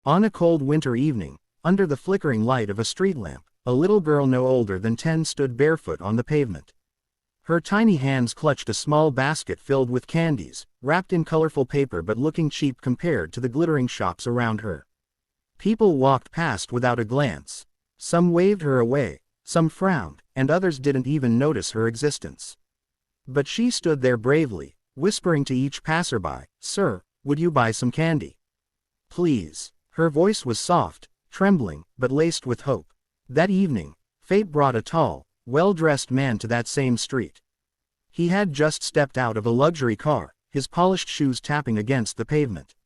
On a cold winter evening, under the flickering light of a street lamp, a little girl no older than 10 stood barefoot on the pavement. Her tiny hands clutched a small basket filled with candies, wrapped in colorful paper but looking cheap compared to the glittering shops around her. People walked past without a glance. Some waved her away, some frowned, and others didn't even notice her existence. But she stood there bravely, whispering to each passerby, "Sir, would you buy some candy? Please." Her voice was soft, trembling, but laced with hope. That evening, fate brought a tall, well-dressed man to that same street. He had just stepped out of a luxury car, his polished shoes tapping against the pavement.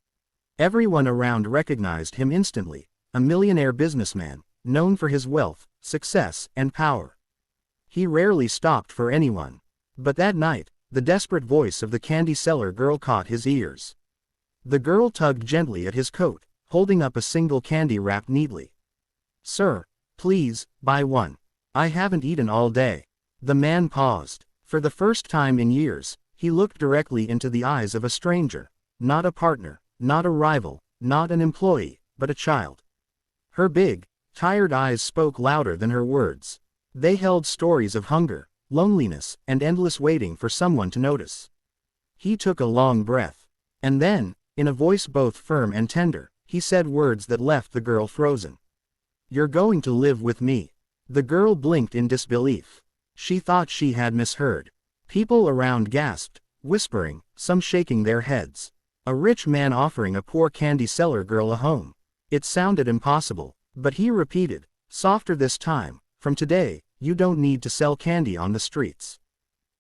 Everyone around recognized him instantly, a millionaire businessman, known for his wealth, success, and power. He rarely stopped for anyone. But that night, the desperate voice of the candy seller girl caught his ears. The girl tugged gently at his coat, holding up a single candy wrapped neatly. "Sir, please, buy one. I haven't eaten all day." The man paused. For the first time in years, he looked directly into the eyes of a stranger, not a partner, not a rival, not an employee, but a child. Her big, tired eyes spoke louder than her words. They held stories of hunger, loneliness, and endless waiting for someone to notice. He took a long breath. And then, in a voice both firm and tender, he said words that left the girl frozen. "You're going to live with me." The girl blinked in disbelief. She thought she had misheard. People around gasped, whispering, some shaking their heads. A rich man offering a poor candy seller girl a home. It sounded impossible, but he repeated, softer this time, "From today, you don't need to sell candy on the streets.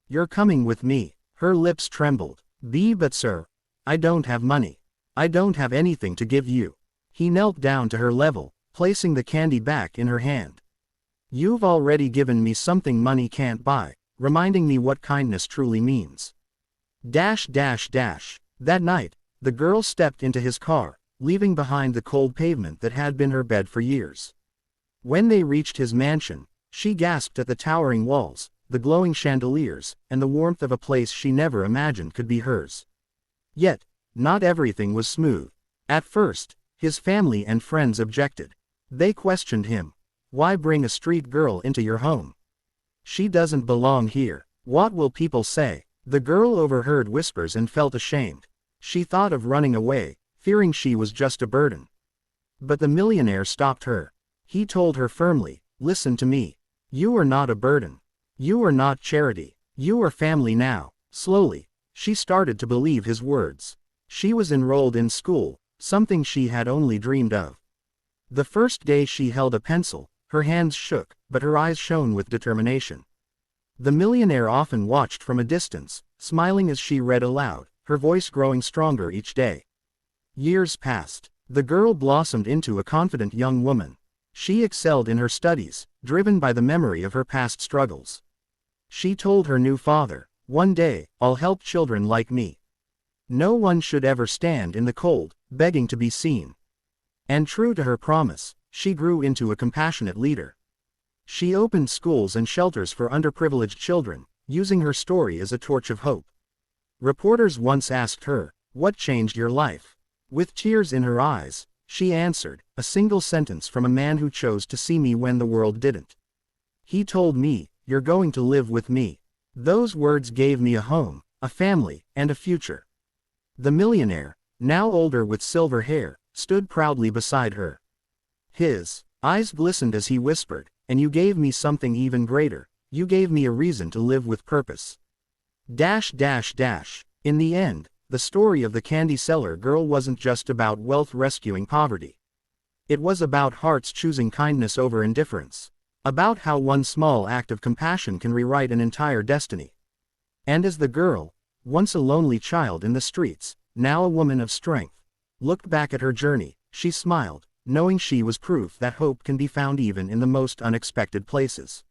You're coming with me." Her lips trembled. But sir, I don't have money. I don't have anything to give you." He knelt down to her level, placing the candy back in her hand. "You've already given me something money can't buy, reminding me what kindness truly means." That night, the girl stepped into his car, leaving behind the cold pavement that had been her bed for years. When they reached his mansion, she gasped at the towering walls, the glowing chandeliers, and the warmth of a place she never imagined could be hers. Yet, not everything was smooth. At first, his family and friends objected. They questioned him. "Why bring a street girl into your home? She doesn't belong here. What will people say?" The girl overheard whispers and felt ashamed. She thought of running away, fearing she was just a burden. But the millionaire stopped her. He told her firmly, "Listen to me. You are not a burden. You are not charity. You are family now." Slowly, she started to believe his words. She was enrolled in school, something she had only dreamed of. The first day she held a pencil, her hands shook, but her eyes shone with determination. The millionaire often watched from a distance, smiling as she read aloud, her voice growing stronger each day. Years passed. The girl blossomed into a confident young woman. She excelled in her studies, driven by the memory of her past struggles. She told her new father, "One day, I'll help children like me. No one should ever stand in the cold, begging to be seen." And true to her promise, she grew into a compassionate leader. She opened schools and shelters for underprivileged children, using her story as a torch of hope. Reporters once asked her, "What changed your life?" With tears in her eyes, she answered, "A single sentence from a man who chose to see me when the world didn't. He told me, 'You're going to live with me.' Those words gave me a home, a family, and a future." The millionaire, now older with silver hair, stood proudly beside her. His eyes glistened as he whispered, "And you gave me something even greater. You gave me a reason to live with purpose." In the end, the story of the candy seller girl wasn't just about wealth rescuing poverty. It was about hearts choosing kindness over indifference. About how one small act of compassion can rewrite an entire destiny. And as the girl, once a lonely child in the streets, now a woman of strength, looked back at her journey, she smiled, knowing she was proof that hope can be found even in the most unexpected places.